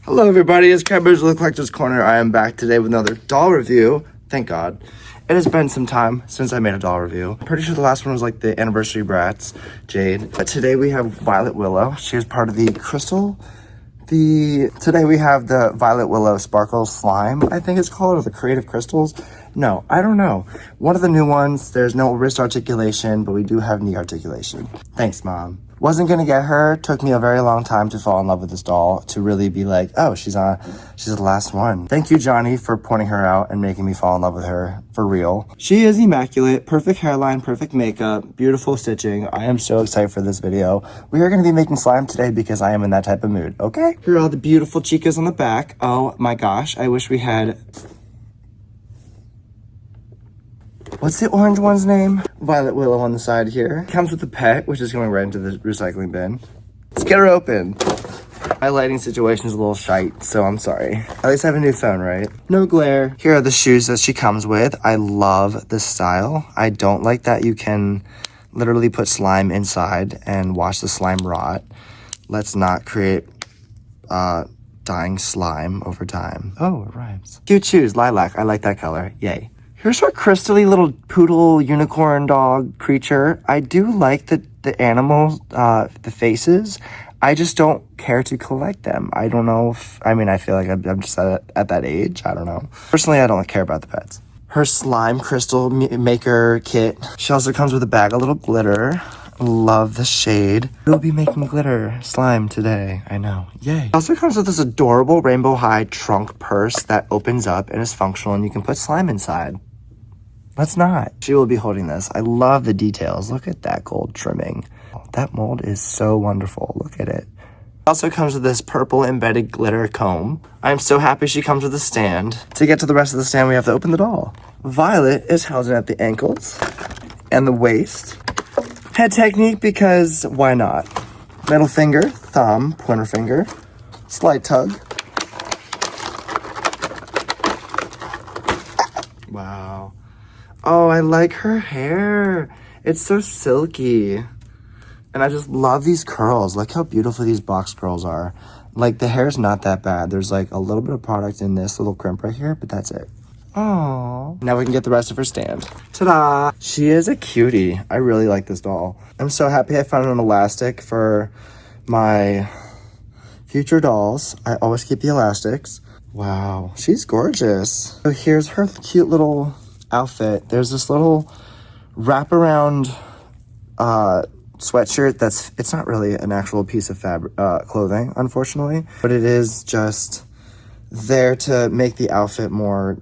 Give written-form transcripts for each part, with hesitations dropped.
Hello everybody, it's Cabbage the Collector's Corner. I am back today with another doll review. Thank God. It has been some time since I made a doll review. I'm pretty sure the last one was like the Anniversary Brats, Jade. But today we have Violet Willow. She is part of the Crystal. Today we have the Violet Willow Sparkle Slime, I think it's called, or the Creative Crystals. No, I don't know. One of the new ones, there's no wrist articulation, but we do have knee articulation. Thanks, Mom. Wasn't gonna get her. Took me a very long time to fall in love with this doll, to really be like, oh, she's the last one. Thank you, Johnny, for pointing her out and making me fall in love with her for real. She is immaculate, perfect hairline, perfect makeup, beautiful stitching. I am so excited for this video. We are gonna be making slime today because I am in that type of mood, okay? Here are all the beautiful chicas on the back. Oh my gosh, I wish we had... What's the orange one's name? Violet Willow on the side here. Comes with the pet, which is going right into the recycling bin. Let's get her open. My lighting situation is a little shite, so I'm sorry. At least I have a new phone, right? No glare. Here are the shoes that she comes with. I love this style. I don't like that you can literally put slime inside and watch the slime rot. Let's not create dying slime over time. Oh, it rhymes. Cute shoes, lilac. I like that color. Yay. Here's our crystally little poodle unicorn dog creature. I do like the animals, the faces. I just don't care to collect them. I don't know if, I feel like I'm just at that age. I don't know. Personally, I don't care about the pets. Her slime crystal maker kit. She also comes with a bag of little glitter. Love the shade. We'll be making glitter slime today. I know. Yay. It also comes with this adorable rainbow high trunk purse that opens up and is functional and you can put slime inside. Let's not. She will be holding this. I love the details. Look at that gold trimming. That mold is so wonderful. Look at it. Also comes with this purple embedded glitter comb. I'm so happy she comes with a stand. To get to the rest of the stand, we have to open the doll. Violet is housed at the ankles and the waist. Head technique because why not? Middle finger, thumb, pointer finger, slight tug. Wow. Oh, I like her hair. It's so silky. And I just love these curls. Look how beautiful these box curls are. Like, the hair's not that bad. There's like a little bit of product in this little crimp right here, but that's it. Oh. Now we can get the rest of her stand. Ta-da! She is a cutie. I really like this doll. I'm so happy I found an elastic for my future dolls. I always keep the elastics. Wow, she's gorgeous. So here's her cute little outfit. There's this little wraparound sweatshirt it's not really an actual piece of fabric clothing, unfortunately, but it is just there to make the outfit more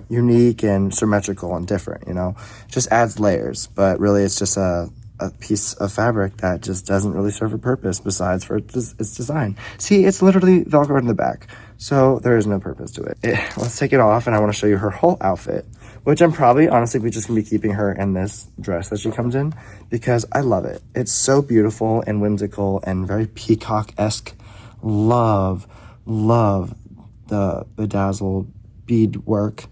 unique and symmetrical and different, you know. Just adds layers, but really it's just a piece of fabric that just doesn't really serve a purpose besides for its design. See, it's literally Velcro in the back, so there is no purpose to it. Let's take it off, and I want to show you her whole outfit, which I'm probably, honestly, just gonna be keeping her in this dress that she comes in because I love it. It's so beautiful and whimsical and very peacock-esque. Love the bedazzled bead work.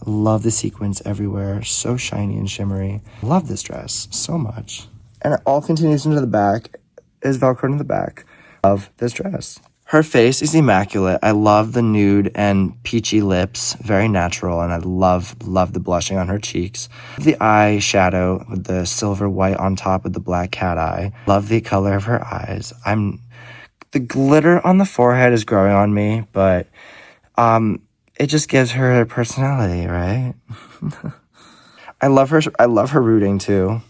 Love the sequins everywhere. So shiny and shimmery. Love this dress so much. And it all continues into the back, is Velcro in the back of this dress. Her face is immaculate. I love the nude and peachy lips, very natural, and I love the blushing on her cheeks. The eyeshadow with the silver white on top of the black cat eye. Love the color of her eyes. The glitter on the forehead is growing on me, but it just gives her personality, right? I love her rooting too.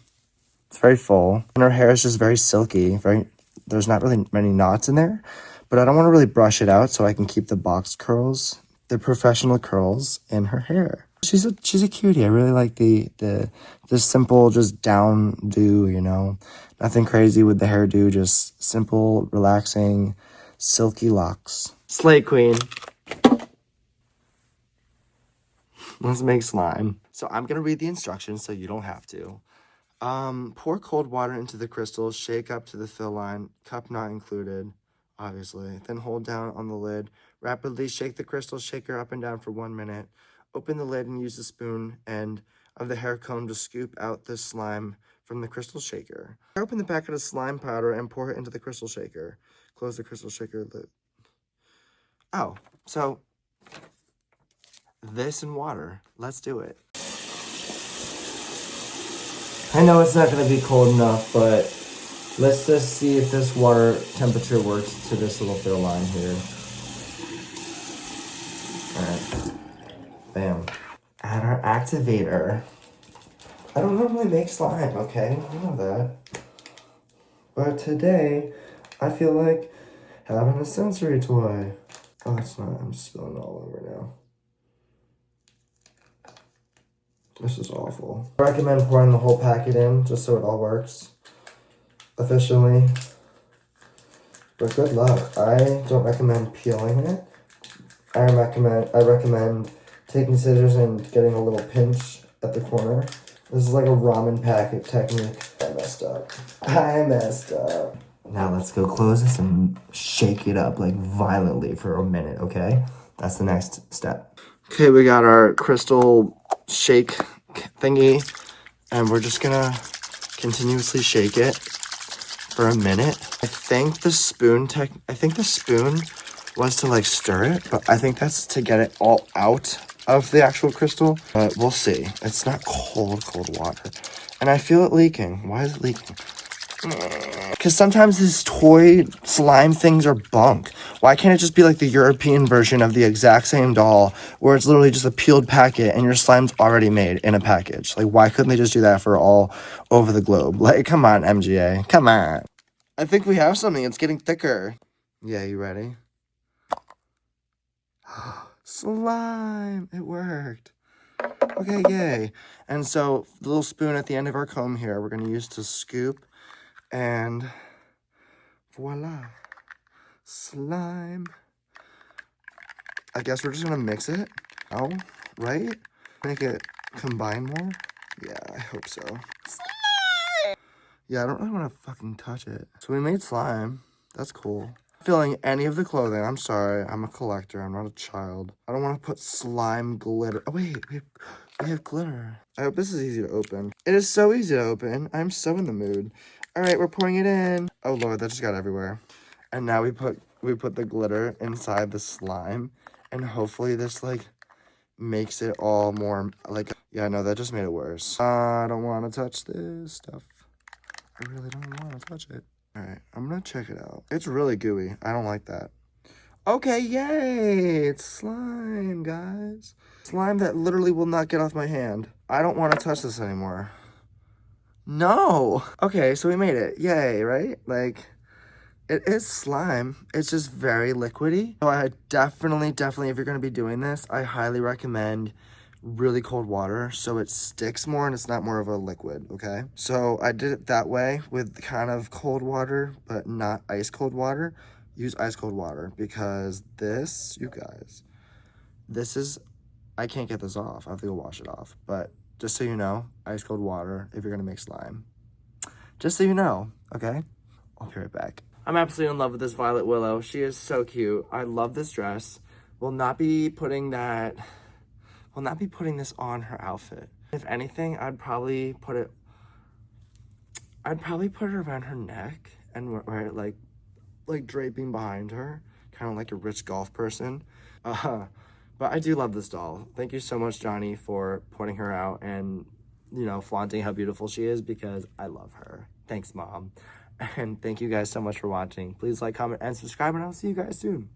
It's very full. And her hair is just very silky. There's not really many knots in there, but I don't want to really brush it out so I can keep the box curls, the professional curls in her hair. She's a cutie. I really like the simple, just down do, you know. Nothing crazy with the hairdo, just simple, relaxing, silky locks. Slay Queen. Let's make slime. So I'm gonna read the instructions so you don't have to. Pour cold water into the crystals, shake up to the fill line, cup not included, obviously. Then hold down on the lid. Rapidly shake the crystal shaker up and down for 1 minute. Open the lid and use the spoon end of the hair comb to scoop out the slime from the crystal shaker. Open the packet of slime powder and pour it into the crystal shaker. Close the crystal shaker lid. Oh, so this and water. Let's do it. I know it's not going to be cold enough, but let's just see if this water temperature works to this little fill line here. Alright. Bam. Add our activator. I don't normally make slime, okay? You know that. But today, I feel like having a sensory toy. Oh, it's not. I'm spilling it all over now. This is awful. I recommend pouring the whole packet in just so it all works efficiently. But good luck. I don't recommend peeling it. I recommend taking scissors and getting a little pinch at the corner. This is like a ramen packet technique. I messed up. Now let's go close this and shake it up like violently for a minute, okay? That's the next step. Okay, we got our crystal shake thingy, and we're just gonna continuously shake it for a minute. I think the spoon was to like stir it, but I think that's to get it all out of the actual crystal. But we'll see. It's not cold water. And I feel it leaking. Why is it leaking? Because sometimes these toy slime things are bunk. Why can't it just be like the European version of the exact same doll where it's literally just a peeled packet and your slime's already made in a package? Like, why couldn't they just do that for all over the globe? Like, come on, MGA. Come on. I think we have something. It's getting thicker. Yeah, you ready? Slime. It worked. Okay, yay. And so the little spoon at the end of our comb here, we're going to use to scoop. And voila, slime. I guess we're just gonna mix it. Oh, right? Make it combine more? Yeah, I hope so. Slime! Yeah, I don't really want to fucking touch it. So we made slime. That's cool. Filling any of the clothing. I'm sorry. I'm a collector. I'm not a child. I don't want to put slime glitter. Oh, wait. We have glitter. I hope this is easy to open. It is so easy to open. I'm so in the mood. All right, we're pouring it in. Oh, Lord, that just got everywhere. And now we put the glitter inside the slime. And hopefully this, like, makes it all more, like... Yeah, no, that just made it worse. I don't want to touch this stuff. I really don't want to touch it. All right, I'm going to check it out. It's really gooey. I don't like that. Okay, yay! It's slime, guys. Slime that literally will not get off my hand. I don't want to touch this anymore. No! Okay, so we made it. Yay, right? Like, it is slime. It's just very liquidy. So I definitely, if you're going to be doing this, I highly recommend really cold water so it sticks more and it's not more of a liquid, okay? So I did it that way with kind of cold water, but not ice cold water. Use ice cold water because this, you guys, this is, I can't get this off. I have to go wash it off. But just so you know, ice cold water if you're going to make slime. Just so you know, okay? I'll be right back. I'm absolutely in love with this Violet Willow. She is so cute. I love this dress. Will not be putting this on her outfit. If anything, I'd probably put it around her neck and wear it like draping behind her, kind of like a rich golf person. But I do love this doll. Thank you so much, Johnny, for pointing her out and, you know, flaunting how beautiful she is because I love her. Thanks, Mom. And thank you guys so much for watching. Please like, comment, and subscribe, and I'll see you guys soon.